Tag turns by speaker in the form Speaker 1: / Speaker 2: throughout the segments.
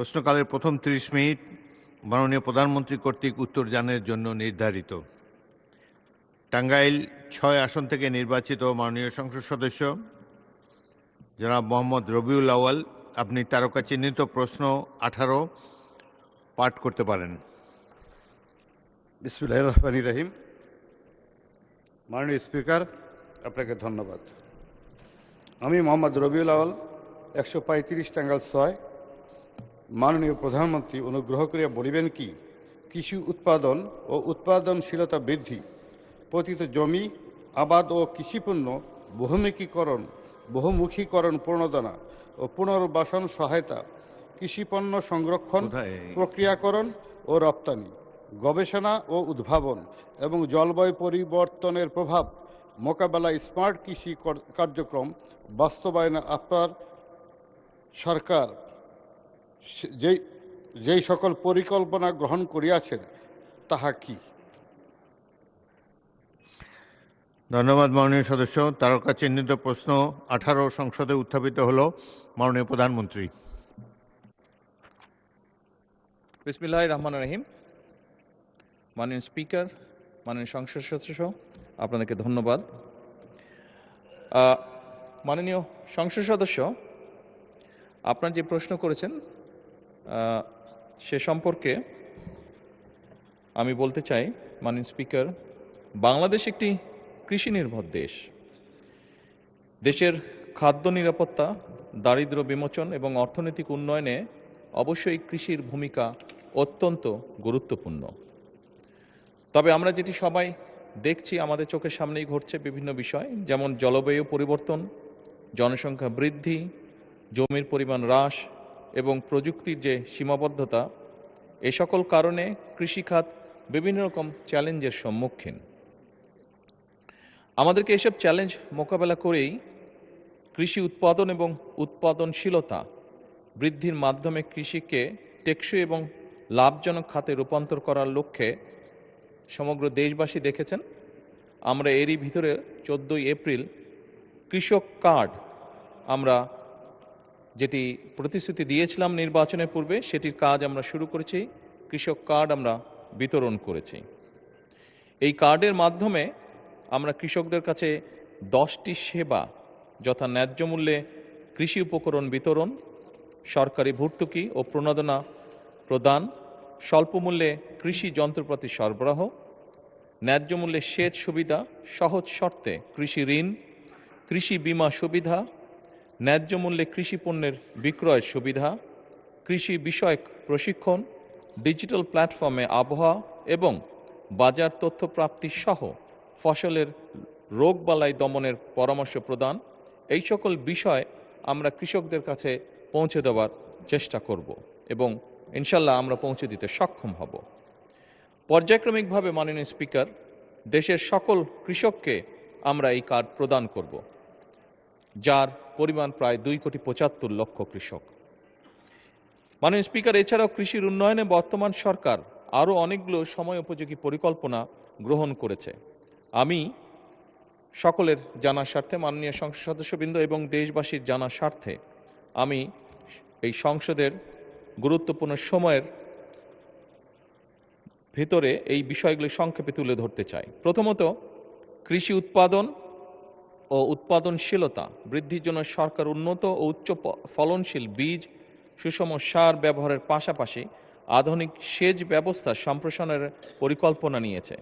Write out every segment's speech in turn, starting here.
Speaker 1: প্রশ্নকালের প্রথম ৩০ মিনিট মাননীয় প্রধানমন্ত্রী কর্তৃক উত্তরদানের জন্য নির্ধারিত। টাঙ্গাইল ৬ আসন থেকে নির্বাচিত মাননীয় সংসদ সদস্য জনাব মোহাম্মদ রবিউল আউয়াল, আপনি তারকা চিহ্নিত প্রশ্ন ১৮ পাঠ করতে পারেন।
Speaker 2: বিসমিল্লাহির রহমানির রহিম। মাননীয় স্পিকার, আপনাকে ধন্যবাদ। আমি মোহাম্মদ রবিউল আউয়াল, ১৩৫ টাঙ্গাইল ৬। মাননীয় প্রধানমন্ত্রী অনুগ্রহ করিয়া বলিবেন কি, কৃষি উৎপাদন ও উৎপাদনশীলতা বৃদ্ধি, পতিত জমি, আবাদ ও কৃষিপণ্য বহুমুখীকরণ প্রণোদনা ও পুনর্বাসন সহায়তা, কৃষিপণ্য সংরক্ষণ, প্রক্রিয়াকরণ ও রপ্তানি, গবেষণা ও উদ্ভাবন এবং জলবায়ু পরিবর্তনের প্রভাব মোকাবেলায় স্মার্ট কৃষি কার্যক্রম বাস্তবায়নে আপনার সরকার যেই সকল পরিকল্পনা গ্রহণ করিয়াছেন তাহা কি?
Speaker 1: ধন্যবাদ মাননীয় সদস্য। তারকা চিহ্নিত প্রশ্ন ১৮ সংসদে উত্থাপিত হল। মাননীয় প্রধানমন্ত্রী।
Speaker 3: বিসমিল্লাহির রহমানির রহিম। মাননীয় স্পিকার, মাননীয় সংসদ সদস্য, আপনাদেরকে ধন্যবাদ। মাননীয় সংসদ সদস্য, আপনার যে প্রশ্ন করেছেন সে সম্পর্কে আমি বলতে চাই, মাননীয় স্পিকার, বাংলাদেশ একটি কৃষি নির্ভর দেশ। দেশের খাদ্য নিরাপত্তা, দারিদ্র্য বিমোচন এবং অর্থনৈতিক উন্নয়নে অবশ্যই কৃষির ভূমিকা অত্যন্ত গুরুত্বপূর্ণ। তবে আমরা যেটি সবাই দেখছি, আমাদের চোখের সামনেই ঘটছে বিভিন্ন বিষয়, যেমন জলবায়ু পরিবর্তন, জনসংখ্যা বৃদ্ধি, জমির পরিমাণ হ্রাস এবং প্রযুক্তির যে সীমাবদ্ধতা, এ সকল কারণে কৃষিখাত বিভিন্ন রকম চ্যালেঞ্জের সম্মুখীন। আমাদেরকে এসব চ্যালেঞ্জ মোকাবেলা করেই কৃষি উৎপাদন এবং উৎপাদনশীলতা বৃদ্ধির মাধ্যমে কৃষিকে টেকসই এবং লাভজনক খাতে রূপান্তর করার লক্ষ্যে সমগ্র দেশবাসী দেখেছেন, আমরা এরই ভিতরে 14 এপ্রিল কৃষক কার্ড, আমরা যেটি প্রতিশ্রুতি দিয়েছিলাম নির্বাচনের পূর্বে, সেটির কাজ আমরা শুরু করেছি। কৃষক কার্ড আমরা বিতরণ করেছি। এই কার্ডের মাধ্যমে আমরা কৃষকদের কাছে 10টি সেবা, যথা ন্যায্য মূল্যে কৃষি উপকরণ বিতরণ, সরকারি ভর্তুকি ও প্রণোদনা প্রদান, স্বল্প মূল্যে কৃষি যন্ত্রপাতি সরবরাহ, ন্যায্য মূল্যে সেচ সুবিধা, সহজ শর্তে কৃষি ঋণ, কৃষি বীমা সুবিধা, ন্যায্য মূল্যে কৃষি পণ্যের বিক্রয়ের সুবিধা, কৃষি বিষয়ক প্রশিক্ষণ, ডিজিটাল প্ল্যাটফর্মে আবহাওয়া এবং বাজার তথ্য প্রাপ্তি সহ ফসলের রোগবালাই দমনের পরামর্শ প্রদান, এই সকল বিষয় আমরা কৃষকদের কাছে পৌঁছে দেওয়ার চেষ্টা করব এবং ইনশাল্লাহ আমরা পৌঁছে দিতে সক্ষম হব। পর্যায়ক্রমিকভাবে মাননীয় স্পিকার, দেশের সকল কৃষককে আমরা এই কার্ড প্রদান করব, যার পরিমাণ প্রায় 2,75,00,000 কৃষক। মাননীয় স্পিকার, এছাড়াও কৃষির উন্নয়নে বর্তমান সরকার আরও অনেকগুলো সময় উপযোগী পরিকল্পনা গ্রহণ করেছে। আমি সকলের জানার স্বার্থে, মাননীয় সংসদ সদস্যবৃন্দ এবং দেশবাসীর জানার স্বার্থে, আমি এই সংসদের গুরুত্বপূর্ণ সময়ের ভিতরে এই বিষয়গুলি সংক্ষেপে তুলে ধরতে চাই। প্রথমত, কৃষি উৎপাদন ও উৎপাদনশীলতা বৃদ্ধির জন্য সরকার উন্নত ও উচ্চ ফলনশীল বীজ, সুষম সার ব্যবহারের পাশাপাশি আধুনিক সেচ ব্যবস্থা সম্প্রসারণের পরিকল্পনা নিয়েছে।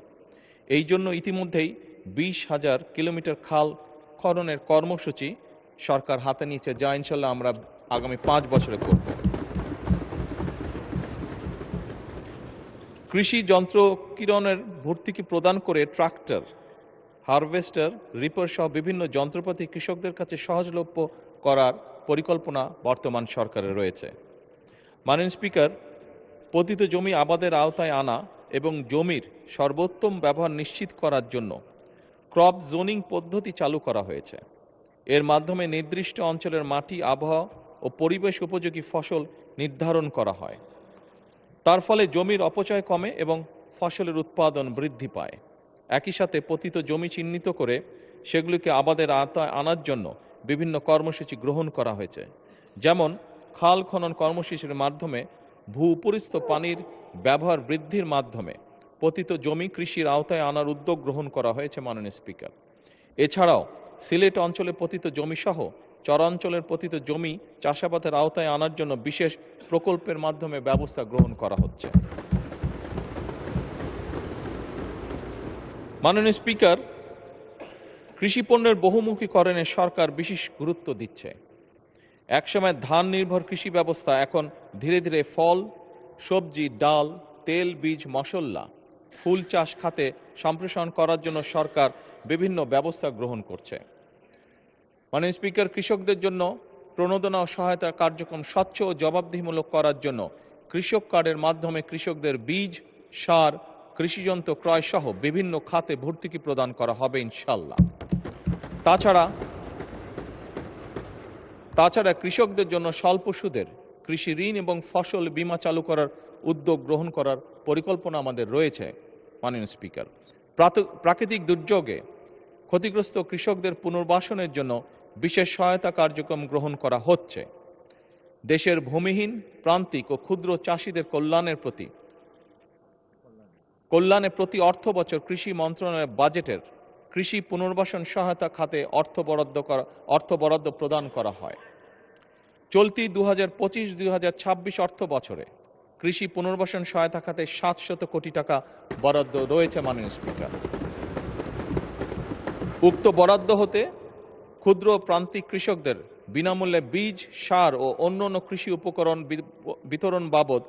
Speaker 3: এই জন্য ইতিমধ্যেই 20,000 কিলোমিটার খাল খননের কর্মসূচি সরকার হাতে নিয়েছে, যা ইনশাল্লাহ আমরা আগামী 5 বছরে করব। কৃষি যন্ত্র কিরণের ভর্তুকি প্রদান করে ট্রাক্টর, হারভেস্টার, রিপার সহ বিভিন্ন যন্ত্রপাতি কৃষকদের কাছে সহজলভ্য করার পরিকল্পনা বর্তমান সরকারের রয়েছে। মাননীয় স্পিকার, পতিত জমি আবাদের আওতায় আনা এবং জমির সর্বোত্তম ব্যবহার নিশ্চিত করার জন্য ক্রপ জোনিং পদ্ধতি চালু করা হয়েছে। এর মাধ্যমে নির্দিষ্ট অঞ্চলের মাটি, আবহাওয়া ও পরিবেশ উপযোগী ফসল নির্ধারণ করা হয়। তার ফলে জমির অপচয় কমে এবং ফসলের উৎপাদন বৃদ্ধি পায়। একই সাথে পতিত জমি চিহ্নিত করে সেগুলিকে আবাদের আওতায় আনার জন্য বিভিন্ন কর্মসূচি গ্রহণ করা হয়েছে, যেমন খাল খনন কর্মসূচির মাধ্যমে ভূ উপরিস্থ পানির ব্যবহার বৃদ্ধির মাধ্যমে পতিত জমি কৃষির আওতায় আনার উদ্যোগ গ্রহণ করা হয়েছে মাননীয় স্পিকার। এছাড়াও সিলেট অঞ্চলে পতিত জমিসহ চরাঞ্চলের পতিত জমি চাষাবাদের আওতায় আনার জন্য বিশেষ প্রকল্পের মাধ্যমে ব্যবস্থা গ্রহণ করা হচ্ছে। মাননীয় স্পিকার, কৃষি পণ্যের বহুমুখীকরণে সরকার বিশেষ গুরুত্ব দিচ্ছে। একসময় ধান নির্ভর কৃষি ব্যবস্থা এখন ধীরে ধীরে ফল, সবজি, ডাল, তেল, বীজ, মশলা, ফুল চাষ খাতে সম্প্রসারণ করার জন্য সরকার বিভিন্ন ব্যবস্থা গ্রহণ করছে। মাননীয় স্পিকার, কৃষকদের জন্য প্রণোদনা ও সহায়তা কার্যক্রম স্বচ্ছ ও জবাবদিহিমূলক করার জন্য কৃষক কার্ডের মাধ্যমে কৃষকদের বীজ, সার, কৃষিযন্ত্র ক্রয় সহ বিভিন্ন খাতে ভর্তুকি প্রদান করা হবে ইনশাল্লাহ। তাছাড়া কৃষকদের জন্য স্বল্প সুদের কৃষি ঋণ এবং ফসল বীমা চালু করার উদ্যোগ গ্রহণ করার পরিকল্পনা আমাদের রয়েছে। মাননীয় স্পিকার, প্রাকৃতিক দুর্যোগে ক্ষতিগ্রস্ত কৃষকদের পুনর্বাসনের জন্য বিশেষ সহায়তা কার্যক্রম গ্রহণ করা হচ্ছে। দেশের ভূমিহীন, প্রান্তিক ও ক্ষুদ্র চাষিদের কল্যাণে প্রতি অর্থ বছর কৃষি মন্ত্রণালয়ের বাজেটের কৃষি পুনর্বাসন সহায়তা খাতে অর্থ বরাদ্দ প্রদান করা হয়। চলতি 2025-2026 অর্থ বছরে কৃষি পুনর্বাসন সহায়তা খাতে 700 কোটি টাকা বরাদ্দ রয়েছে। মাননীয় স্পিকার, উক্ত বরাদ্দ হতে ক্ষুদ্র প্রান্তিক কৃষকদের বিনামূল্যে বীজ, সার ও অন্যান্য কৃষি উপকরণ বিতরণ বাবদ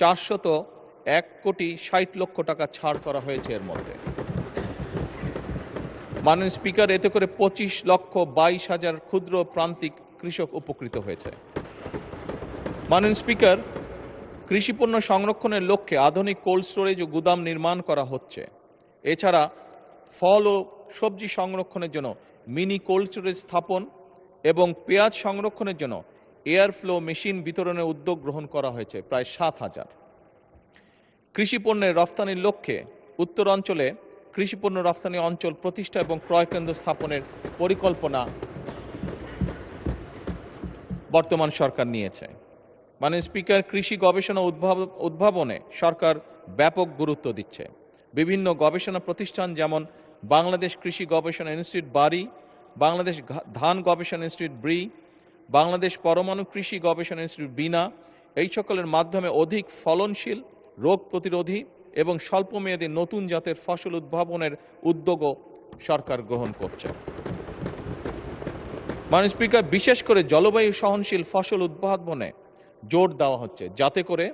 Speaker 3: 401 কোটি 60 লক্ষ টাকা ছাড় করা হয়েছে। এর মধ্যে মাননীয় স্পিকার, এতে করে 25,22,000 ক্ষুদ্র প্রান্তিক কৃষক উপকৃত হয়েছে। মাননীয় স্পিকার, কৃষিপণ্য সংরক্ষণের লক্ষ্যে আধুনিক কোল্ড স্টোরেজ ও গুদাম নির্মাণ করা হচ্ছে। এছাড়া ফল ও সবজি সংরক্ষণের জন্য মিনি কোল্ড স্টোরেজ স্থাপন এবং পেঁয়াজ সংরক্ষণের জন্য এয়ার ফ্লো মেশিন বিতরণের উদ্যোগ গ্রহণ করা হয়েছে প্রায় 7,000। কৃষিপণ্যের রফতানির লক্ষ্যে উত্তরাঞ্চলে কৃষিপণ্য রফতানি অঞ্চল প্রতিষ্ঠা এবং ক্রয় কেন্দ্র স্থাপনের পরিকল্পনা বর্তমান সরকার নিয়েছে। মাননীয় স্পিকার, কৃষি গবেষণা উদ্ভাবনে সরকার ব্যাপক গুরুত্ব দিচ্ছে। বিভিন্ন গবেষণা প্রতিষ্ঠান যেমন বাংলাদেশ কৃষি গবেষণা ইনস্টিটিউট বারি, বাংলাদেশ ধান গবেষণা ইনস্টিটিউট ব্রি, বাংলাদেশ পরমাণু কৃষি গবেষণা ইনস্টিটিউট বিনা, এই সকলের মাধ্যমে অধিক ফলনশীল, রোগ প্রতিরোধী এবং স্বল্পমেয়াদী নতুন জাতের ফসল উদ্ভাবনের উদ্যোগও সরকার গ্রহণ করছে। মাননীয় স্পিকার, বিশেষ করে জলবায়ু সহনশীল ফসল উদ্ভাবনে জোর দেওয়া হচ্ছে, যাতে করে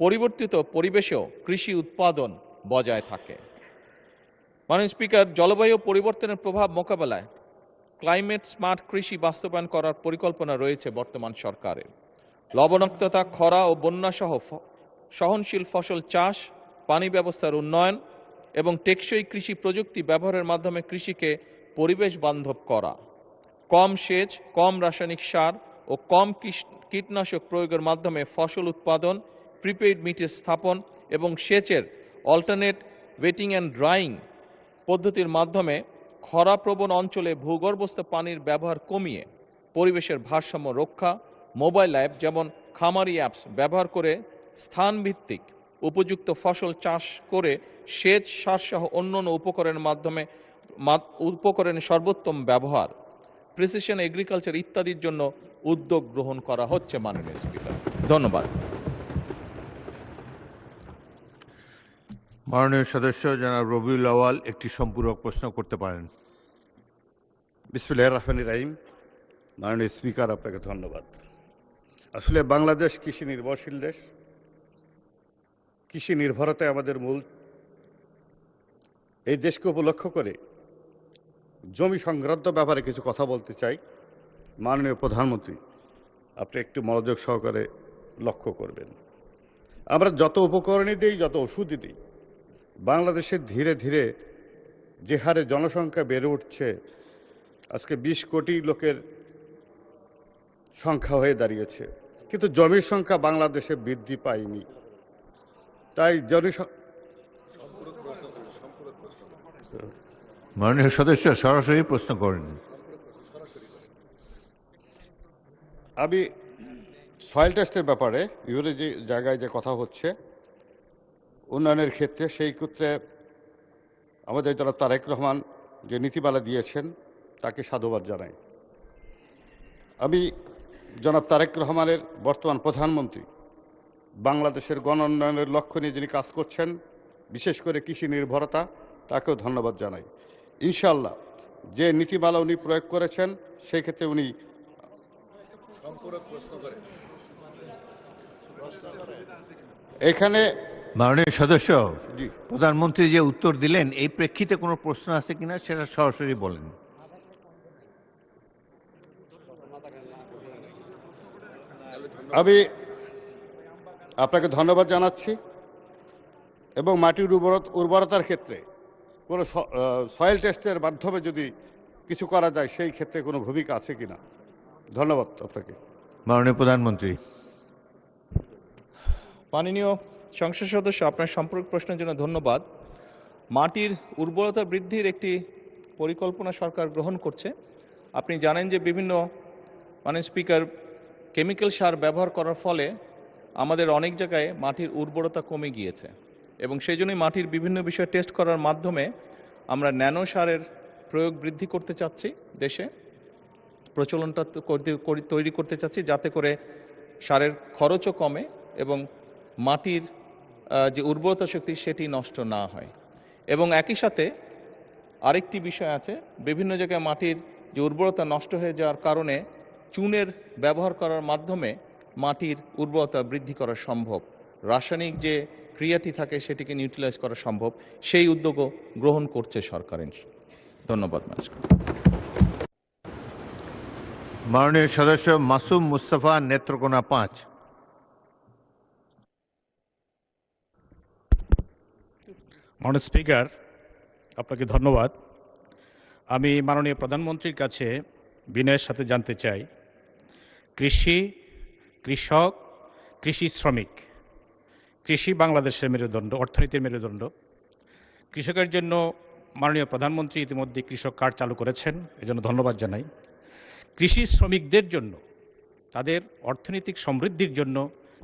Speaker 3: পরিবর্তিত পরিবেশেও কৃষি উৎপাদন বজায় থাকে। মাননীয় স্পিকার, জলবায়ু পরিবর্তনের প্রভাব মোকাবেলায় ক্লাইমেট স্মার্ট কৃষি বাস্তবায়ন করার পরিকল্পনা রয়েছে বর্তমান সরকারের। লবণাক্ততা, খরা ও বন্যা সহ সহনশীল ফসল চাষ, পানি ব্যবস্থার উন্নয়ন এবং টেকসই কৃষি প্রযুক্তি ব্যবহারের মাধ্যমে কৃষিকে পরিবেশ বান্ধব করা, কম সেচ, কম রাসায়নিক সার ও কম কীটনাশক প্রয়োগের মাধ্যমে ফসল উৎপাদন, প্রিপেইড মিটার স্থাপন এবং সেচের অল্টারনেট ওয়েটিং অ্যান্ড ড্রাইং পদ্ধতির মাধ্যমে খরাপ্রবণ অঞ্চলে ভূগর্ভস্থ পানির ব্যবহার কমিয়ে পরিবেশের ভারসাম্য রক্ষা, মোবাইল অ্যাপ যেমন খামারি অ্যাপস ব্যবহার করে স্থানভিত্তিক উপযুক্ত ফসল চাষ করে সেচ, সারসহ অন্যান্য উপকরণের সর্বোত্তম ব্যবহার, প্রিসিশন এগ্রিকালচার ইত্যাদির জন্য উদ্যোগ গ্রহণ করা হচ্ছে। মাননীয় স্পিকার, ধন্যবাদ।
Speaker 1: মাননীয় সদস্য জনাব রবিউল আউয়াল একটি সম্পূরক প্রশ্ন করতে পারেন।
Speaker 2: বিসমিল্লাহির রহমানির রহিম। মাননীয় স্পিকার, আপনাকে ধন্যবাদ। আসলে বাংলাদেশ কৃষি নির্ভরশীল দেশ, কৃষি নির্ভরতাই আমাদের মূল। এই দেশকে উপলক্ষ করে জমি সংক্রান্ত ব্যাপারে কিছু কথা বলতে চাই। মাননীয় প্রধানমন্ত্রী, আপনি একটু মনোযোগ সহকারে লক্ষ্য করবেন। আমরা যত উপকরণই দিই, যত ওষুধই দিই, বাংলাদেশে ধীরে ধীরে যে হারে জনসংখ্যা বেড়ে উঠছে, আজকে 20 কোটি লোকের সংখ্যা হয়ে দাঁড়িয়েছে, কিন্তু জমির সংখ্যা বাংলাদেশে বৃদ্ধি পায়নি। তাই
Speaker 1: মাননীয় সদস্য সরাসরি প্রশ্ন করেন।
Speaker 2: আমি সয়েল টেস্টের ব্যাপারে বিভিন্ন যে জায়গায় যে কথা হচ্ছে উন্নয়নের ক্ষেত্রে, সেই ক্ষেত্রে আমাদের যারা তারেক রহমান যে নীতিমালা দিয়েছেন তাকে সাধুবাদ জানাই। আমি জনাব তারেক রহমানের বর্তমান প্রধানমন্ত্রী বাংলাদেশের গণ উন্নয়নের লক্ষ্য নিয়ে যিনি কাজ করছেন, বিশেষ করে কৃষি নির্ভরতা, তাকেও ধন্যবাদ জানাই। ইনশাআল্লাহ যে নীতিমালা উনি প্রয়োগ করেছেন সেই ক্ষেত্রে উনি এখানে
Speaker 1: মাননীয় সদস্য,
Speaker 2: জি
Speaker 1: প্রধানমন্ত্রী যে উত্তর দিলেন এই প্রেক্ষিতে কোনো প্রশ্ন আছে কিনা সেটা সরাসরি বলেন।
Speaker 2: আমি আপনাকে ধন্যবাদ জানাচ্ছি এবং মাটির উর্বরতার ক্ষেত্রে কোনো সয়েল টেস্টের মাধ্যমে যদি কিছু করা যায় সেই ক্ষেত্রে কোনো ভূমিকা আছে কিনা। ধন্যবাদ আপনাকে।
Speaker 1: মাননীয় প্রধানমন্ত্রী।
Speaker 3: মাননীয় সংসদ সদস্য, আপনার সম্পর্ক প্রশ্নের জন্য ধন্যবাদ। মাটির উর্বরতা বৃদ্ধির একটি পরিকল্পনা সরকার গ্রহণ করছে। আপনি জানেন যে বিভিন্ন মাননীয় স্পিকার, কেমিক্যাল সার ব্যবহার করার ফলে আমাদের অনেক জায়গায় মাটির উর্বরতা কমে গিয়েছে এবং সেই জন্যই মাটির বিভিন্ন বিষয় টেস্ট করার মাধ্যমে আমরা ন্যানো সারের প্রয়োগ বৃদ্ধি করতে চাচ্ছি, দেশে প্রচলনটা তৈরি করতে চাচ্ছি, যাতে করে সারের খরচও কমে এবং মাটির যে উর্বরতা শক্তি সেটি নষ্ট না হয়। এবং একই সাথে আরেকটি বিষয় আছে, বিভিন্ন জায়গায় মাটির যে উর্বরতা নষ্ট হয়ে যাওয়ার কারণে চুনের ব্যবহার করার মাধ্যমে মাটির উর্বরতা বৃদ্ধি করা সম্ভব, রাসায়নিক যে ক্রিয়াটি থাকে সেটিকে নিউট্রিলাইজ করা সম্ভব, সেই উদ্যোগও গ্রহণ করছে সরকার। ধন্যবাদ।
Speaker 1: মাননীয় সদস্য মাসুম মুস্তাফা, নেত্রকোনা 5।
Speaker 4: মাননীয় স্পিকার, আপনাকে ধন্যবাদ। আমি মাননীয় প্রধানমন্ত্রীর কাছে বিনয়ের সাথে জানতে চাই, কৃষি, কৃষক, কৃষি শ্রমিক, কৃষি বাংলাদেশের মেরুদণ্ড, অর্থনীতির মেরুদণ্ড। কৃষকের জন্য মাননীয় প্রধানমন্ত্রী ইতিমধ্যে কৃষক কার্ড চালু করেছেন, এজন্য ধন্যবাদ জানাই। কৃষি শ্রমিকদের জন্য, তাদের অর্থনৈতিক সমৃদ্ধির জন্য,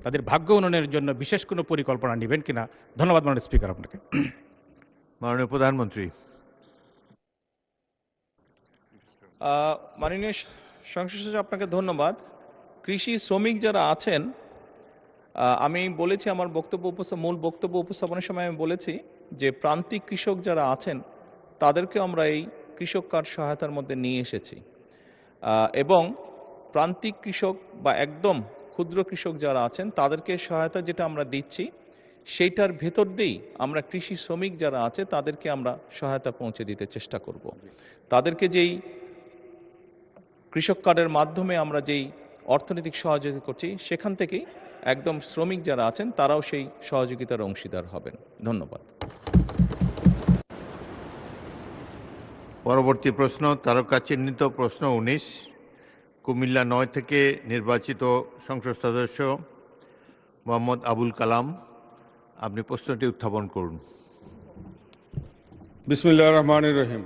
Speaker 4: তাদের ভাগ্য উন্নয়নের জন্য বিশেষ কোনো পরিকল্পনা নেবেন কিনা। ধন্যবাদ মাননীয় স্পিকার আপনাকে।
Speaker 1: মাননীয় প্রধানমন্ত্রী।
Speaker 3: মাননীয় সংসদ সদস্য, আপনাকে ধন্যবাদ। কৃষি শ্রমিক যারা আছেন, আমি বলেছি আমার মূল বক্তব্য উপস্থাপনের সময় আমি বলেছি যে প্রান্তিক কৃষক যারা আছেন তাদেরকে আমরা এই কৃষক কার্ড সহায়তার মধ্যে নিয়ে এসেছি এবং প্রান্তিক কৃষক বা একদম ক্ষুদ্র কৃষক যারা আছেন তাদেরকে সহায়তা যেটা আমরা দিচ্ছি সেইটার ভেতর দিয়েই আমরা কৃষি শ্রমিক যারা আছে তাদেরকে আমরা সহায়তা পৌঁছে দিতে চেষ্টা করব। তাদেরকে যেই কৃষক কার্ডের মাধ্যমে আমরা যেই অর্থনৈতিক সহযোগিতা করছি সেখান থেকেই একদম শ্রমিক যারা আছেন তারাও সেই সহযোগিতার অংশীদার হবেন। ধন্যবাদ।
Speaker 1: পরবর্তী প্রশ্ন, তারকা চিহ্নিত প্রশ্ন 19, কুমিল্লা 9 থেকে নির্বাচিত সংসদ সদস্য মোহাম্মদ আবুল কালাম। আপনি প্রশ্নটি উত্থাপন করুন।
Speaker 5: বিসমিল্লাহির রহমানির রহিম।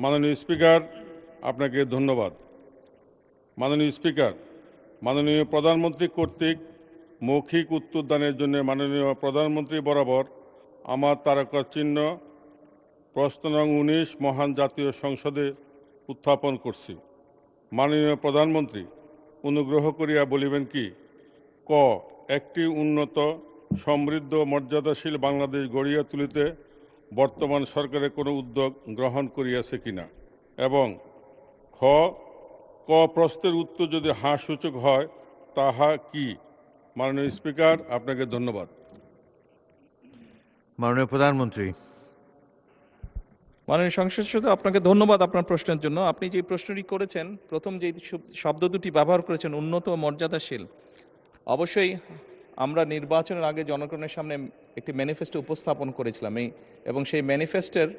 Speaker 5: মাননীয় স্পিকার, আপনাকে ধন্যবাদ। মাননীয় স্পিকার, মাননীয় প্রধানমন্ত্রী কর্তৃক মৌখিক উত্তরদানের জন্য মাননীয় প্রধানমন্ত্রী বরাবর আমার তারকা চিহ্ন প্রশ্ন নং 19 মহান জাতীয় সংসদে উত্থাপন করছি। মাননীয় প্রধানমন্ত্রী অনুগ্রহ করিয়া বলিবেন কি, ক, একটি উন্নত সমৃদ্ধ মর্যাদাশীল বাংলাদেশ গড়িয়া তুলিতে বর্তমান সরকারের কোনো উদ্যোগ গ্রহণ করিয়াছে কিনা, এবং খ, ক প্রশ্নের উত্তর যদি হ্যাঁ সূচক হয় তাহা কি। মাননীয় স্পিকার, আপনাকে ধন্যবাদ।
Speaker 1: মাননীয় প্রধানমন্ত্রী।
Speaker 3: মাননীয় সংসদ সদস্য, আপনাকে ধন্যবাদ আপনার প্রশ্নের জন্য। আপনি যে প্রশ্নটি করেছেন, প্রথম যে শব্দ দুটি ব্যবহার করেছেন উন্নত ও মর্যাদাশীল, অবশ্যই আমরা নির্বাচনের আগে জনগণের সামনে একটি ম্যানিফেস্টো উপস্থাপন করেছিলাম এবং সেই ম্যানিফেস্টোর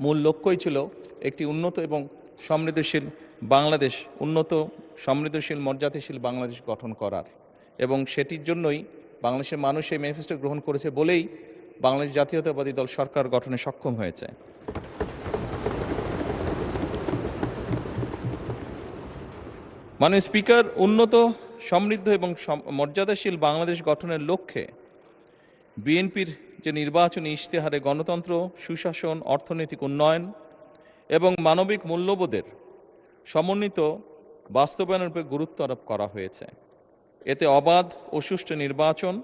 Speaker 3: মূল লক্ষ্যই ছিল একটি উন্নত এবং সমৃদ্ধশীল বাংলাদেশ, উন্নত সমৃদ্ধশীল মর্যাদাশীল বাংলাদেশ গঠন করার, এবং সেটির জন্যই বাংলাদেশের মানুষ এই ম্যানিফেস্টো গ্রহণ করেছে বলেই বাংলাদেশ জাতীয়তাবাদী দল সরকার গঠনে সক্ষম হয়েছে। মাননীয় স্পিকার, উন্নত সমৃদ্ধ এবং মর্যাদাশীল বাংলাদেশ গঠনের লক্ষ্যে বিএনপির যে নির্বাচনী ইশতেহারে গণতন্ত্র, সুশাসন, অর্থনৈতিক উন্নয়ন এবং মানবিক মূল্যবোধের সমন্বিত বাস্তবায়নের উপর গুরুত্ব আরোপ করা হয়েছে। এতে অবাধ ও সুষ্ঠু নির্বাচন,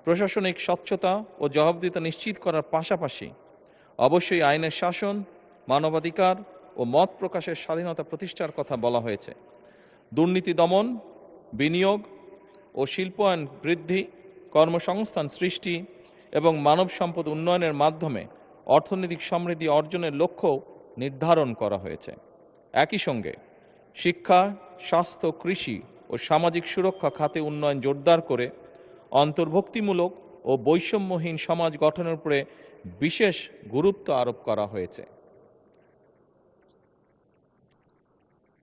Speaker 3: প্রশাসনিক স্বচ্ছতা ও জবাবদিহিতা নিশ্চিত করার পাশাপাশি অবশ্যই আইনের শাসন, মানবাধিকার ও মত প্রকাশের স্বাধীনতা প্রতিষ্ঠার কথা বলা হয়েছে। দুর্নীতি দমন, বিনিয়োগ ও শিল্পায়ন বৃদ্ধি, কর্মসংস্থান সৃষ্টি এবং মানব সম্পদ উন্নয়নের মাধ্যমে অর্থনৈতিক সমৃদ্ধি অর্জনের লক্ষ্য নির্ধারণ করা হয়েছে। একই সঙ্গে শিক্ষা, স্বাস্থ্য, কৃষি ও সামাজিক সুরক্ষা খাতে উন্নয়ন জোরদার করে অন্তর্ভুক্তিমূলক ও বৈষম্যহীন সমাজ গঠনের উপরে বিশেষ গুরুত্ব আরোপ করা হয়েছে।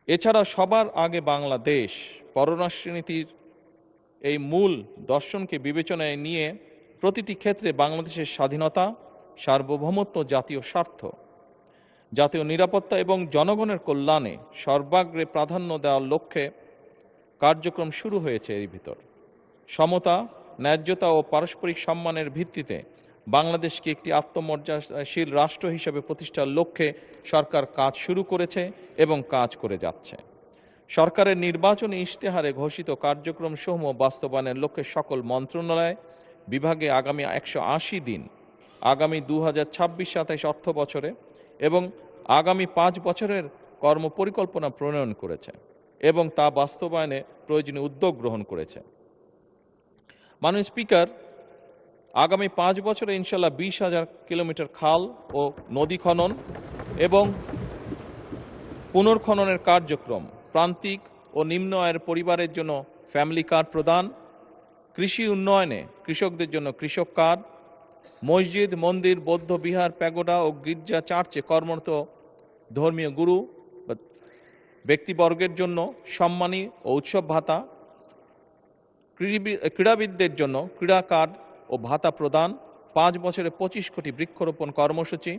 Speaker 3: এছাড়া সবার আগে বাংলাদেশ পররাষ্ট্রনীতির এই মূল দর্শনকে বিবেচনায় নিয়ে প্রতিটি ক্ষেত্রে বাংলাদেশের স্বাধীনতা, সার্বভৌমত্ব, জাতীয় স্বার্থ, জাতীয় নিরাপত্তা এবং জনগণের কল্যাণে সর্বাগ্রে প্রাধান্য দেওয়ার লক্ষ্যে কার্যক্রম শুরু হয়েছে। এর ভিতর সমতা, ন্যায্যতা ও পারস্পরিক সম্মানের ভিত্তিতে বাংলাদেশকে একটি আত্মমর্যাদাশীল রাষ্ট্র হিসেবে প্রতিষ্ঠার লক্ষ্যে সরকার কাজ শুরু করেছে এবং কাজ করে যাচ্ছে। সরকারের নির্বাচনী ইশতেহারে ঘোষিত কার্যক্রমসমূহ বাস্তবায়নের লক্ষ্যে সকল মন্ত্রণালয় বিভাগে আগামী 180 দিন, আগামী 2026-27 অর্থ বছরে এবং আগামী 5 বছরের কর্মপরিকল্পনা প্রণয়ন করেছে এবং তা বাস্তবায়নে প্রয়োজনীয় উদ্যোগ গ্রহণ করেছে। মাননীয় স্পিকার, আগামী 5 বছরে ইনশাল্লাহ 20,000 কিলোমিটার খাল ও নদী খনন এবং পুনর্খননের কার্যক্রম, প্রান্তিক ও নিম্ন আয়ের পরিবারের জন্য ফ্যামিলি কার্ড প্রদান, কৃষি উন্নয়নে কৃষকদের জন্য কৃষক কার্ড, মসজিদ, মন্দির, বৌদ্ধ বিহার, প্যাগোডা ও গির্জা চার্চে কর্মরত ধর্মীয় গুরু ব্যক্তিবর্গের জন্য সম্মানী ও উৎসব ভাতা, ক্রীড়াবিদদের জন্য ক্রীড়া কার্ড ও ভাতা প্রদান, 5 বছরে 25 কোটি বৃক্ষরোপণ কর্মসূচি,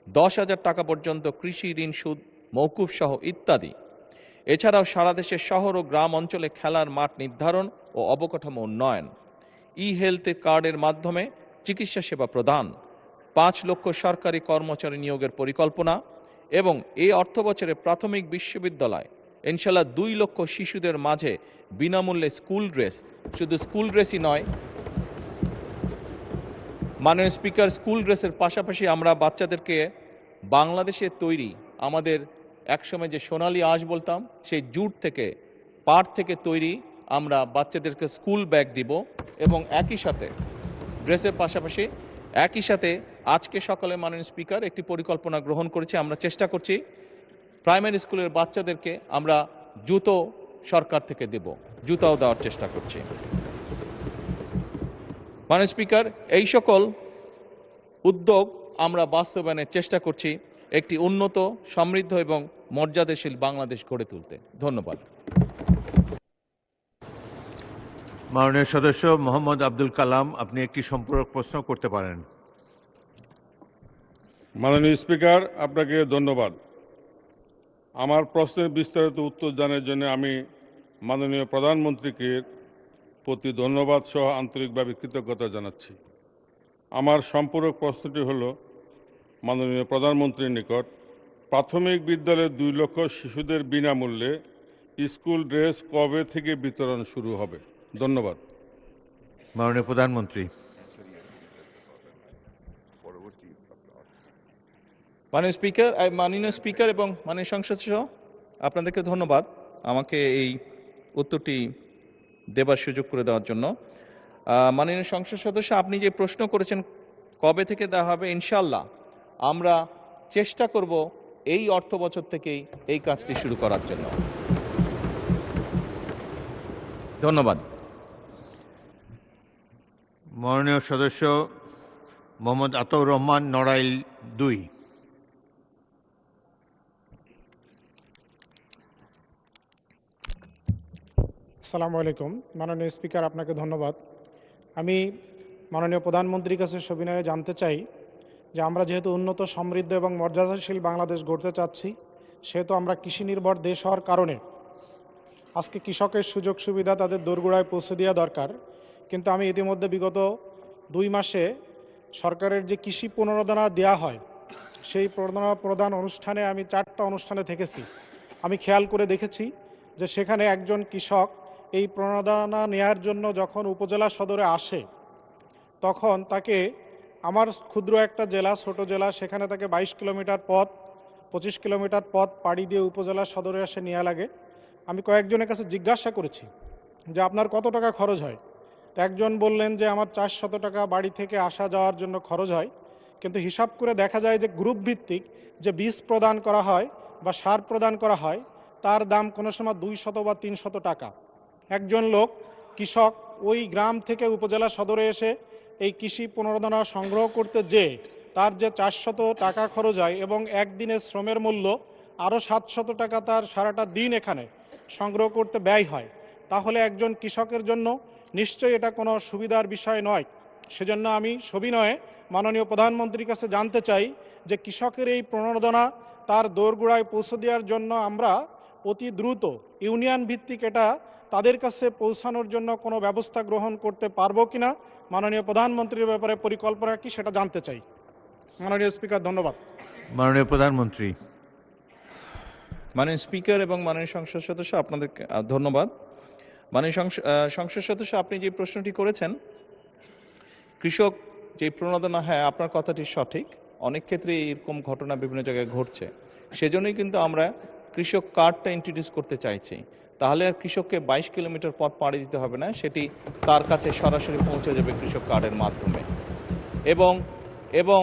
Speaker 3: 10,000 টাকা পর্যন্ত কৃষি ঋণ সুদ মৌকুফ সহ ইত্যাদি। এছাড়াও সারা দেশের শহর ও গ্রাম অঞ্চলে খেলার মাঠ নির্ধারণ ও অবকাঠামো উন্নয়ন, হেলথ কার্ডের মাধ্যমে চিকিৎসা সেবা প্রদান, 5 লক্ষ সরকারি কর্মচারী নিয়োগের পরিকল্পনা এবং এই অর্থবছরে প্রাথমিক বিশ্ববিদ্যালয় ইনশাল্লাহ 2 লক্ষ শিশুদের মাঝে বিনামূল্যে স্কুল ড্রেস, শুধু স্কুল ড্রেসই নয় মাননীয় স্পিকার, স্কুল ড্রেসের পাশাপাশি আমরা বাচ্চাদেরকে বাংলাদেশের তৈরি আমাদের একসময় যে সোনালী আঁশ বলতাম সেই জুট থেকে, পাট থেকে তৈরি আমরা বাচ্চাদেরকে স্কুল ব্যাগ দিব এবং একই সাথে ড্রেসের পাশাপাশি একই সাথে আজকে সকালে মাননীয় স্পিকার একটি পরিকল্পনা গ্রহণ করেছি। আমরা চেষ্টা করছি প্রাইমারি স্কুলের বাচ্চাদেরকে আমরা জুতো সরকার থেকে দেব, জুতাও দেওয়ার চেষ্টা করছি। মাননীয় স্পিকার, এই সকল উদ্যোগ আমরা বাস্তবায়নের চেষ্টা করছি একটি উন্নত, সমৃদ্ধ এবং মর্যাদাশীল বাংলাদেশ গড়ে তুলতে। ধন্যবাদ।
Speaker 1: মাননীয় সদস্য মোহাম্মদ আব্দুল কালাম, আপনি একটি সম্পূরক প্রশ্ন করতে পারেন।
Speaker 5: মাননীয় স্পিকার, আপনাকে ধন্যবাদ। আমার প্রশ্নের বিস্তারিত উত্তর জানার জন্য আমি মাননীয় প্রধানমন্ত্রীকে প্রতি ধন্যবাদ সহ আন্তরিকভাবে কৃতজ্ঞতা জানাচ্ছি। আমার সম্পূরক প্রশ্নটি হল, মাননীয় প্রধানমন্ত্রীর নিকট, প্রাথমিক বিদ্যালয়ের 2 লক্ষ শিশুদের বিনামূল্যে স্কুল ড্রেস কবে থেকে বিতরণ শুরু হবে? ধন্যবাদ।
Speaker 1: মাননীয় প্রধানমন্ত্রী।
Speaker 3: মাননীয় স্পিকার এবং মাননীয় সংসদ সহ আপনাদেরকে ধন্যবাদ আমাকে এই উত্তরটি দেবার সুযোগ করে দেওয়ার জন্য। মাননীয় সংসদ সদস্য, আপনি যে প্রশ্ন করেছেন কবে থেকে দেওয়া হবে, ইনশাল্লাহ আমরা চেষ্টা করব এই অর্থ বছর থেকেই এই কাজটি শুরু করার জন্য। ধন্যবাদ।
Speaker 1: মাননীয় সদস্য মোহাম্মদ আতাউর রহমান, নড়াইল 2।
Speaker 6: আসসালামু আলাইকুম। মাননীয় স্পিকার, আপনাকে ধন্যবাদ। আমি মাননীয় প্রধানমন্ত্রীর কাছে সবিনয়ে জানতে চাই যে আমরা যেহেতু উন্নত, সমৃদ্ধ এবং মর্যাদাশীল বাংলাদেশ গড়তে চাচ্ছি, সেহেতু আমরা কৃষি নির্ভর দেশ হওয়ার কারণে আজকে কৃষকের সুযোগ সুবিধা তাদের দোরগোড়ায় পৌঁছে দেওয়া দরকার। কিন্তু আমি ইতিমধ্যে বিগত 2 মাসে সরকারের যে কৃষি প্রণোদনা দেওয়া হয় সেই প্রদান অনুষ্ঠানে আমি 4টা অনুষ্ঠানে থেকেছি। আমি খেয়াল করে দেখেছি যে সেখানে একজন কৃষক এই প্রণোদনা নেয়ার জন্য যখন উপজেলা সদরে আসে তখন তাকে, আমার ক্ষুদ্র একটা জেলা, ছোট জেলা, সেখানে তাকে 22 কিলোমিটার পথ, 25 কিলোমিটার পথ পাড়ি দিয়ে উপজেলা সদরে এসে নেওয়া লাগে। আমি কয়েকজনের কাছে জিজ্ঞাসা করেছি যে আপনার কত টাকা খরচ হয়। তো একজন বললেন যে আমার 400 টাকা বাড়ি থেকে আসা যাওয়ার জন্য খরচ হয়। কিন্তু হিসাব করে দেখা যায় যে গ্রুপ ভিত্তিক যে বীজ প্রদান করা হয় বা সার প্রদান করা হয় তার দাম কোনো সময় 200 বা 300 টাকা। একজন লোক কৃষক ওই গ্রাম থেকে উপজেলা সদরে এসে এই কৃষি প্রণোদনা সংগ্রহ করতে যেয়ে তার যে 400 টাকা খরচ হয় এবং একদিনের শ্রমের মূল্য আরও 700 টাকা তার সারাটা দিন এখানে সংগ্রহ করতে ব্যয় হয়, তাহলে একজন কৃষকের জন্য নিশ্চয়ই এটা কোনো সুবিধার বিষয় নয়। সেজন্য আমি সবিনয়ে মাননীয় প্রধানমন্ত্রীর কাছে জানতে চাই যে কৃষকের এই প্রণোদনা তার দোরগোড়ায় পৌঁছে দেওয়ার জন্য আমরা অতি দ্রুত ইউনিয়ন ভিত্তিক এটা তাদের কাছে পৌঁছানোর জন্য কোনো ব্যবস্থা গ্রহণ করতে পারবো কিনা, মাননীয় প্রধানমন্ত্রীর ব্যাপারে পরিকল্পনা কি সেটা জানতে চাই। মাননীয় স্পিকার, ধন্যবাদ।
Speaker 1: মাননীয় প্রধানমন্ত্রী।
Speaker 3: মাননীয় স্পিকার এবং মাননীয় সংসদ সদস্য, আপনাদেরকে ধন্যবাদ। মাননীয় সংসদ সদস্য, আপনি যে প্রশ্নটি করেছেন, কৃষক যে প্রণোদনা, হ্যাঁ আপনার কথাটি সঠিক, অনেক ক্ষেত্রে এরকম ঘটনা বিভিন্ন জায়গায় ঘটছে। সেজন্যই কিন্তু আমরা কৃষক কার্ডটা ইন্ট্রোডিউস করতে চাইছি। তাহলে আর কৃষককে 22 কিলোমিটার পথ পাড়ি দিতে হবে না, সেটি তার কাছে সরাসরি পৌঁছে যাবে কৃষক কার্ডের মাধ্যমে। এবং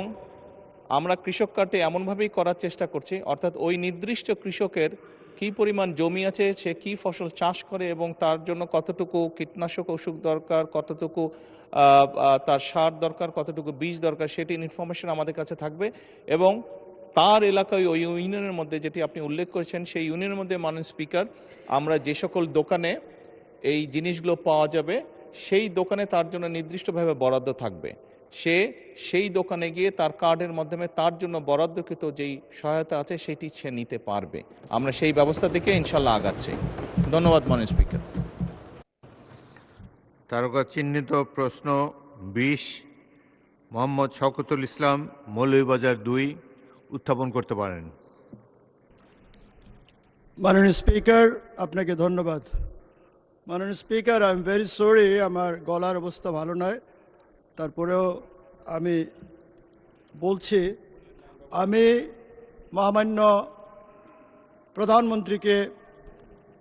Speaker 3: আমরা কৃষক কার্ডটি এমনভাবেই করার চেষ্টা করছি, অর্থাৎ ওই নির্দিষ্ট কৃষকের কী পরিমাণ জমি আছে, সে কী ফসল চাষ করে এবং তার জন্য কতটুকু কীটনাশক ওষুধ দরকার, কতটুকু তার সার দরকার, কতটুকু বীজ দরকার, সেটি ইনফরমেশন আমাদের কাছে থাকবে। এবং তার এলাকায় ওই ইউনিয়নের মধ্যে, যেটি আপনি উল্লেখ করেছেন, সেই ইউনিয়নের মধ্যে মাননীয় স্পিকার, আমরা যে সকল দোকানে এই জিনিসগুলো পাওয়া যাবে সেই দোকানে তার জন্য নির্দিষ্টভাবে বরাদ্দ থাকবে। সে সেই দোকানে গিয়ে তার কার্ডের মাধ্যমে তার জন্য বরাদ্দকৃত যেই সহায়তা আছে সেটি সে নিতে পারবে। আমরা সেই ব্যবস্থা থেকে ইনশাল্লাহ আগাচ্ছি। ধন্যবাদ মাননীয় স্পিকার।
Speaker 1: তারকা চিহ্নিত প্রশ্ন 20 মোহাম্মদ শওকতুল ইসলাম, মৌলভীবাজার 2 উত্থাপন করতে পারেন।
Speaker 7: মাননীয় স্পিকার, আপনাকে ধন্যবাদ। মাননীয় speaker, I am very sorry, আমার গলার অবস্থা ভালো নয়, তারপরেও আমি বলছি, আমি মহামান্য প্রধানমন্ত্রীকে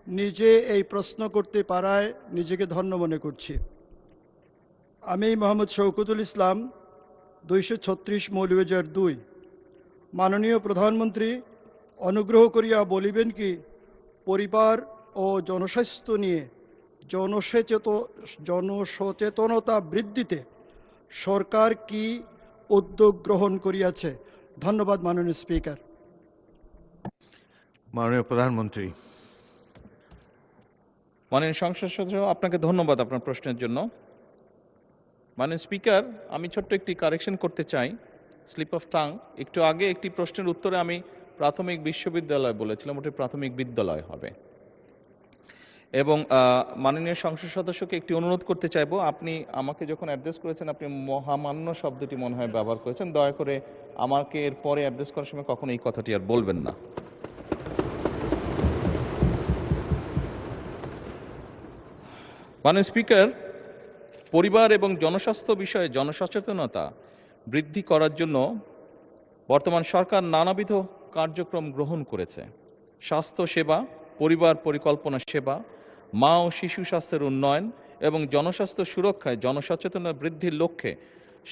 Speaker 7: নিজে এই প্রশ্ন করতে পারায় নিজেকে ধন্য মনে করছি। আমি মোহাম্মদ শওকতুল ইসলাম, 236 মৌলভীবাজার 2। মাননীয় প্রধানমন্ত্রী, অনুগ্রহ করিয়া বলিবেন কি পরিবার ও জনস্বাস্থ্য নিয়ে জনসচেতনতা বৃদ্ধিতে সরকার কি উদ্যোগ গ্রহণ করিয়াছে? ধন্যবাদ মাননীয় স্পিকার।
Speaker 1: মাননীয় প্রধানমন্ত্রী।
Speaker 3: মাননীয় সংসদ সদস্য, আপনাকে ধন্যবাদ আপনার প্রশ্নের জন্য। মাননীয় স্পিকার, আমি ছোট্ট একটি কারেকশন করতে চাই, স্লিপ অফ টাং। একটু আগে একটি প্রশ্নের উত্তরে আমি প্রাথমিক বিশ্ববিদ্যালয় বলেছিলাম, ওটি প্রাথমিক বিদ্যালয় হবে। এবং মাননীয় সংসদ সদস্যকে একটি অনুরোধ করতে চাইবো, আপনি আমাকে যখন অ্যাড্রেস করেছেন আপনি মহামান্য শব্দটি মনে হয় ব্যবহার করেছেন, দয়া করে আমাকে এর পরে অ্যাড্রেস করার সময় কখনো এই কথাটি আর বলবেন না। মাননীয় স্পিকার, পরিবার এবং জনস্বাস্থ্য বিষয়ে জনসচেতনতা বৃদ্ধি করার জন্য বর্তমান সরকার নানাবিধ কার্যক্রম গ্রহণ করেছে। স্বাস্থ্য সেবা, পরিবার পরিকল্পনা সেবা, মা ও শিশু স্বাস্থ্যের উন্নয়ন এবং জনস্বাস্থ্য সুরক্ষায় জনসচেতনতা বৃদ্ধির লক্ষ্যে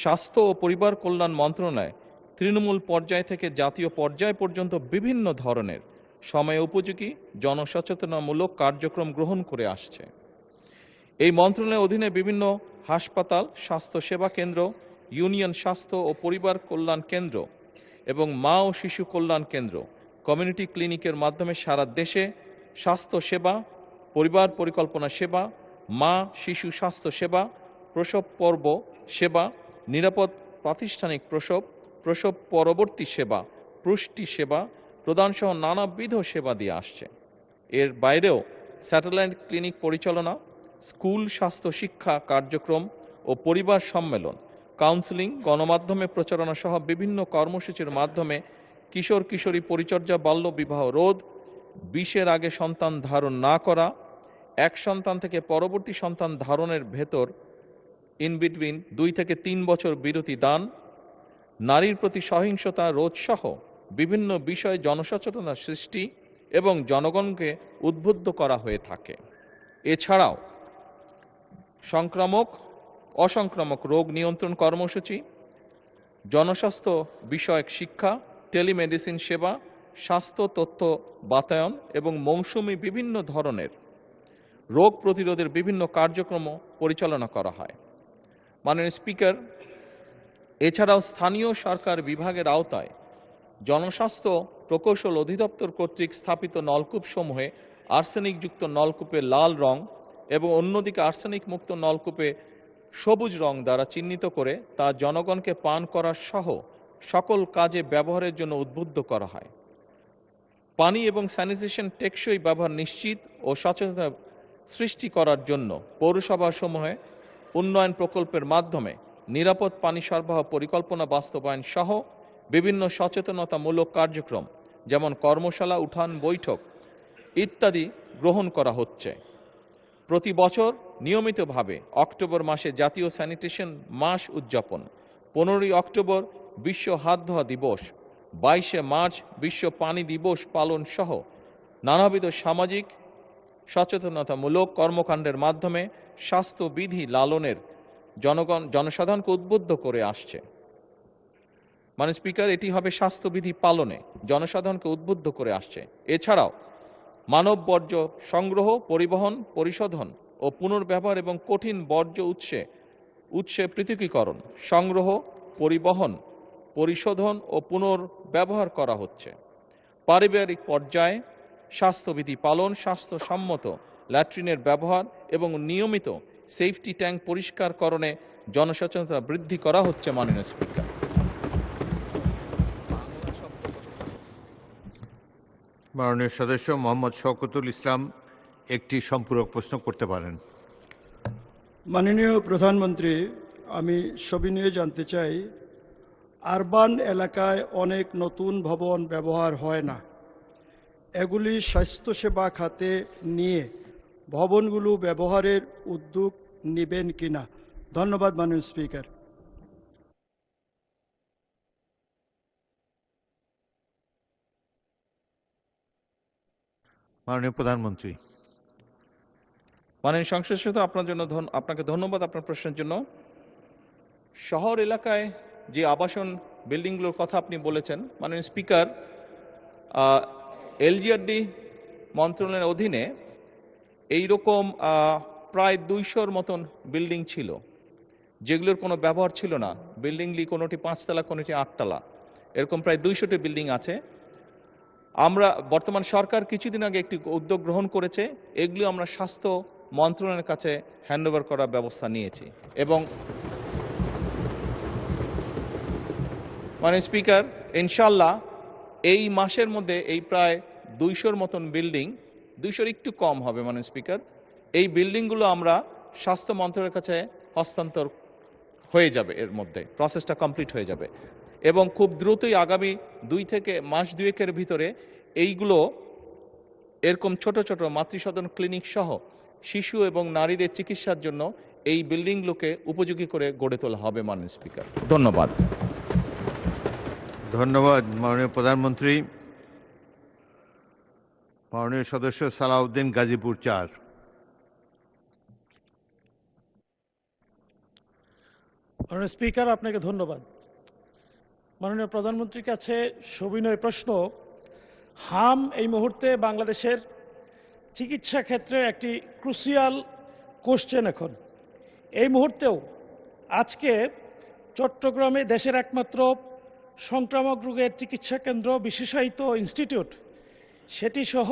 Speaker 3: স্বাস্থ্য ও পরিবার কল্যাণ মন্ত্রণালয় তৃণমূল পর্যায় থেকে জাতীয় পর্যায় পর্যন্ত বিভিন্ন ধরনের সময় উপযোগী জনসচেতনামূলক কার্যক্রম গ্রহণ করে আসছে। এই মন্ত্রণালয়ের অধীনে বিভিন্ন হাসপাতাল, স্বাস্থ্য সেবা কেন্দ্র, ইউনিয়ন স্বাস্থ্য ও পরিবার কল্যাণ কেন্দ্র এবং মা ও শিশু কল্যাণ কেন্দ্র, কমিউনিটি ক্লিনিকের মাধ্যমে সারা দেশে স্বাস্থ্য সেবা, পরিবার পরিকল্পনা সেবা, মা শিশু স্বাস্থ্য সেবা, প্রসব পর্ব সেবা, নিরাপদ প্রাতিষ্ঠানিক প্রসব, প্রসব পরবর্তী সেবা, পুষ্টি সেবা প্রদানসহ নানাবিধ সেবা দিয়ে আসছে। এর বাইরেও স্যাটেলাইট ক্লিনিক পরিচালনা, স্কুল স্বাস্থ্য শিক্ষা কার্যক্রম ও পরিবার সম্মেলন, কাউন্সেলিং, গণমাধ্যমে প্রচারণা সহ বিভিন্ন কর্মসূচির মাধ্যমে কিশোর কিশোরী পরিচর্যা, বাল্য বিবাহ রোধ, 20-এর আগে সন্তান ধারণ না করা, এক সন্তান থেকে পরবর্তী সন্তান ধারণের ভেতর ইন বিটুইন 2 থেকে 3 বছর বিরতি দান, নারীর প্রতি সহিংসতা রোধ সহ বিভিন্ন বিষয়ে জনসচেতনতা সৃষ্টি এবং জনগণকে উদ্বুদ্ধ করা হয়ে থাকে। এছাড়াও সংক্রামক অসংক্রামক রোগ নিয়ন্ত্রণ কর্মসূচি, জনস্বাস্থ্য বিষয়ক শিক্ষা, টেলিমেডিসিন সেবা, স্বাস্থ্য তথ্য বাতায়ন এবং মৌসুমি বিভিন্ন ধরনের রোগ প্রতিরোধের বিভিন্ন কার্যক্রম পরিচালনা করা হয়। মাননীয় স্পিকার, এছাড়াও স্থানীয় সরকার বিভাগের আওতায় জনস্বাস্থ্য প্রকৌশল অধিদপ্তর কর্তৃক স্থাপিত নলকূপসমূহে আর্সেনিকযুক্ত নলকূপে লাল রং এবং অন্যদিকে আর্সেনিক মুক্ত নলকূপে সবুজ রং দ্বারা চিহ্নিত করে তা জনগণকে পান করার সহ সকল কাজে ব্যবহারের জন্য উদ্বুদ্ধ করা হয়। পানি এবং স্যানিটেশন টেকসই ব্যবহার নিশ্চিত ও সচেতনতা সৃষ্টি করার জন্য পৌরসভাসমূহে উন্নয়ন প্রকল্পের মাধ্যমে নিরাপদ পানি সরবরাহ পরিকল্পনা বাস্তবায়ন সহ বিভিন্ন সচেতনতামূলক কার্যক্রম যেমন কর্মশালা, উঠান বৈঠক ইত্যাদি গ্রহণ করা হচ্ছে। প্রতি বছর নিয়মিতভাবে অক্টোবর মাসে জাতীয় স্যানিটেশন মাস উদযাপন, 15ই অক্টোবর বিশ্ব হাত ধোয়া দিবস, 22শে মার্চ বিশ্ব পানি দিবস পালন সহ নানাবিধ সামাজিক সচেতনতামূলক কর্মকাণ্ডের মাধ্যমে স্বাস্থ্যবিধি লালনের জনসাধারণকে উদ্বুদ্ধ করে আসছে। মাননীয় স্পিকার, এটি হবে স্বাস্থ্যবিধি পালনে জনসাধারণকে উদ্বুদ্ধ করে আসছে। এছাড়াও মানব বর্জ্য সংগ্রহ, পরিবহন, পরিশোধন ও পুনর্ব্যবহার এবং কঠিন বর্জ্য উৎসে পৃথকীকরণ, সংগ্রহ, পরিবহন, পরিশোধন ও পুনর্ব্যবহার করা হচ্ছে। পারিবারিক পর্যায়ে স্বাস্থ্যবিধি পালন, স্বাস্থ্যসম্মত ল্যাট্রিনের ব্যবহার এবং নিয়মিত সেফটি ট্যাঙ্ক পরিষ্কারকরণে জনসচেতনতা বৃদ্ধি করা হচ্ছে। মাননীয় স্পিকার,
Speaker 1: মাননীয় সদস্য মোহাম্মদ শওকতুল ইসলাম একটি সম্পূরক প্রশ্ন করতে পারেন।
Speaker 7: মাননীয় প্রধানমন্ত্রী, আমি সবিনয়ে জানতে চাই, আরবান এলাকায় অনেক নতুন ভবন ব্যবহার হয় না, এগুলি স্বাস্থ্যসেবা খাতে নিয়ে ভবনগুলো ব্যবহারের উদ্যোগ নেবেন কিনা? ধন্যবাদ মাননীয় স্পিকার।
Speaker 1: মাননীয় প্রধানমন্ত্রী।
Speaker 3: মাননীয় সংসদ সদস্য, আপনাকে ধন্যবাদ আপনার প্রশ্নের জন্য। শহর এলাকায় যে আবাসন বিল্ডিংগুলোর কথা আপনি বলেছেন, মাননীয় স্পিকার, এলজিআরডি মন্ত্রণালয়ের অধীনে এইরকম প্রায় 200-র মতন বিল্ডিং ছিল যেগুলোর কোনো ব্যবহার ছিল না। বিল্ডিংগুলি কোনোটি 5 তলা, কোনোটি 8 তলা, এরকম প্রায় 200টি বিল্ডিং আছে। আমরা বর্তমান সরকার কিছুদিন আগে একটি উদ্যোগ গ্রহণ করেছে, এগুলো আমরা স্বাস্থ্য মন্ত্রণালয়ের কাছে হ্যান্ডওভার করার ব্যবস্থা নিয়েছি। এবং মাননীয় স্পিকার, ইনশাল্লাহ এই মাসের মধ্যে এই প্রায় 200-র মতন বিল্ডিং, 200-র একটু কম হবে মাননীয় স্পিকার, এই বিল্ডিংগুলো আমরা স্বাস্থ্য মন্ত্রণালয়ের কাছে হস্তান্তর হয়ে যাবে, এর মধ্যে প্রসেসটা কমপ্লিট হয়ে যাবে এবং খুব দ্রুতই আগামী 2 থেকে মাস 2-এর ভিতরে এইগুলো এরকম ছোট ছোট মাতৃসদন ক্লিনিক সহ শিশু এবং নারীদের চিকিৎসার জন্য এই বিল্ডিংগুলোকে উপযোগী করে গড়ে তোলা হবে। মাননীয় স্পিকার, ধন্যবাদ।
Speaker 1: ধন্যবাদ মাননীয় প্রধানমন্ত্রী। মাননীয় সদস্য সালাউদ্দিন, গাজীপুর 4।
Speaker 6: মাননীয় স্পিকার, আপনাকে ধন্যবাদ। মাননীয় প্রধানমন্ত্রীর কাছে সবিনয় প্রশ্ন। হাম এই মুহূর্তে বাংলাদেশের চিকিৎসা ক্ষেত্রে একটি ক্রুশিয়াল কোশ্চেন। এখন এই মুহূর্তেও আজকে চট্টগ্রামে দেশের একমাত্র সংক্রামক রোগের চিকিৎসা কেন্দ্র, বিশেষায়িত ইনস্টিটিউট, সেটি সহ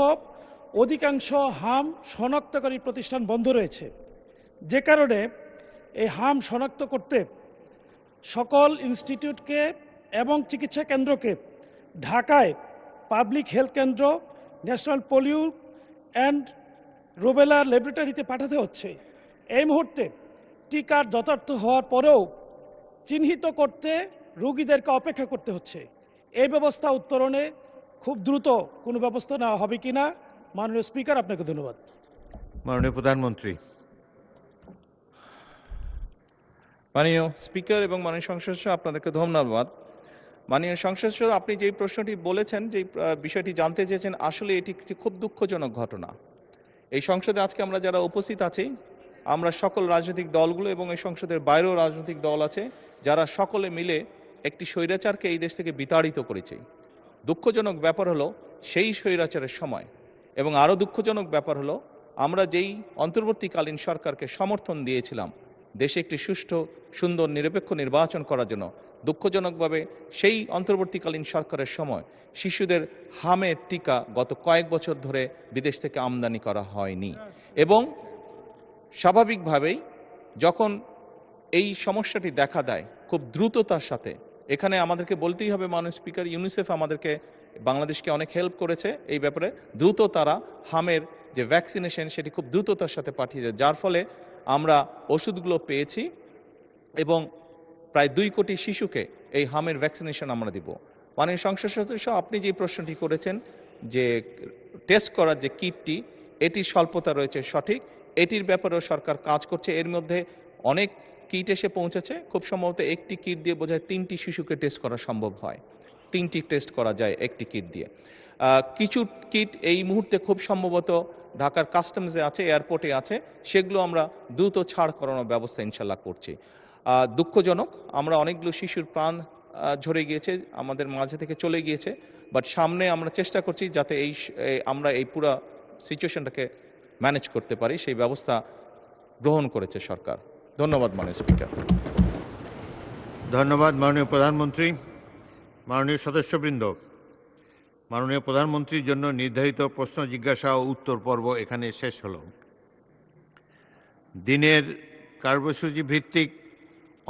Speaker 6: অধিকাংশ হাম শনাক্তকারী প্রতিষ্ঠান বন্ধ রয়েছে, যে কারণে এই হাম শনাক্ত করতে সকল ইনস্টিটিউটকে এবং চিকিৎসা কেন্দ্রকে ঢাকায় পাবলিক হেলথ কেন্দ্র, ন্যাশনাল পোলিও অ্যান্ড রুবেলা ল্যাবরেটরিতে পাঠাতে হচ্ছে। এই মুহূর্তে টিকার যথার্থ হওয়ার পরেও চিহ্নিত করতে রোগীদেরকে অপেক্ষা করতে হচ্ছে। এই ব্যবস্থা উত্তরণে খুব দ্রুত কোনো ব্যবস্থা নেওয়া হবে কিনা, মাননীয় স্পিকার, আপনাকে ধন্যবাদ।
Speaker 1: মাননীয় প্রধানমন্ত্রী।
Speaker 3: মাননীয় স্পিকার এবং মাননীয় সংসদ সদস্য, আপনাদেরকে ধন্যবাদ। মাননীয় সংসদ সদস্য, আপনি যেই প্রশ্নটি বলেছেন, যেই বিষয়টি জানতে চেয়েছেন, আসলে এটি একটি খুব দুঃখজনক ঘটনা। এই সংসদে আজকে আমরা যারা উপস্থিত আছি, আমরা সকল রাজনৈতিক দলগুলো এবং এই সংসদের বাইরেও রাজনৈতিক দল আছে, যারা সকলে মিলে একটি স্বৈরাচারকে এই দেশ থেকে বিতাড়িত করেছে। দুঃখজনক ব্যাপার হলো সেই স্বৈরাচারের সময়, এবং আরও দুঃখজনক ব্যাপার হলো আমরা যেই অন্তর্বর্তীকালীন সরকারকে সমর্থন দিয়েছিলাম দেশে একটি সুষ্ঠু, সুন্দর, নিরপেক্ষ নির্বাচন করার জন্য, দুঃখজনকভাবে সেই অন্তর্বর্তীকালীন সরকারের সময় শিশুদের হামের টিকা গত কয়েক বছর ধরে বিদেশ থেকে আমদানি করা হয়নি। এবং স্বাভাবিকভাবেই যখন এই সমস্যাটি দেখা দেয় খুব দ্রুততার সাথে, এখানে আমাদেরকে বলতেই হবে, মাননীয় স্পিকার, ইউনিসেফ আমাদেরকে, বাংলাদেশকে অনেক হেল্প করেছে এই ব্যাপারে। দ্রুত তারা হামের যে ভ্যাকসিনেশন সেটি খুব দ্রুততার সাথে পাঠিয়ে দেয়, যার ফলে আমরা ওষুধগুলো পেয়েছি এবং প্রায় 2 কোটি শিশুকে এই হামের ভ্যাকসিনেশন আমরা দিব। মাননীয় সংসদ সদস্য, আপনি যে প্রশ্নটি করেছেন যে টেস্ট করার যে কিটটি, এটির স্বল্পতা রয়েছে, সঠিক। এটির ব্যাপারেও সরকার কাজ করছে। এর মধ্যে অনেক কিট এসে পৌঁছেছে। খুব সম্ভবত একটি কিট দিয়ে বোধহয় 3টি শিশুকে টেস্ট করা সম্ভব হয়। 3টি টেস্ট করা যায় একটি কিট দিয়ে। কিছু কিট এই মুহূর্তে খুব সম্ভবত ঢাকার কাস্টমসে আছে, এয়ারপোর্টে আছে, সেগুলো আমরা দ্রুত ছাড় করানোর ব্যবস্থা ইনশাল্লাহ করছি। দুঃখজনক, আমরা অনেকগুলো শিশুর প্রাণ ঝরে গিয়েছে, আমাদের মাঝে থেকে চলে গিয়েছে, বাট সামনে আমরা চেষ্টা করছি যাতে আমরা এই পুরো সিচুয়েশনটাকে ম্যানেজ করতে পারি, সেই ব্যবস্থা গ্রহণ করেছে সরকার। ধন্যবাদ মাননীয় স্পিকার।
Speaker 1: ধন্যবাদ মাননীয় প্রধানমন্ত্রী। মাননীয় সদস্যবৃন্দ, মাননীয় প্রধানমন্ত্রীর জন্য নির্ধারিত প্রশ্ন জিজ্ঞাসা ও উত্তর পর্ব এখানে শেষ হল। দিনের কার্যসূচি ভিত্তিক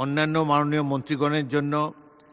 Speaker 1: অন্যান্য মাননীয় মন্ত্রীগণের জন্য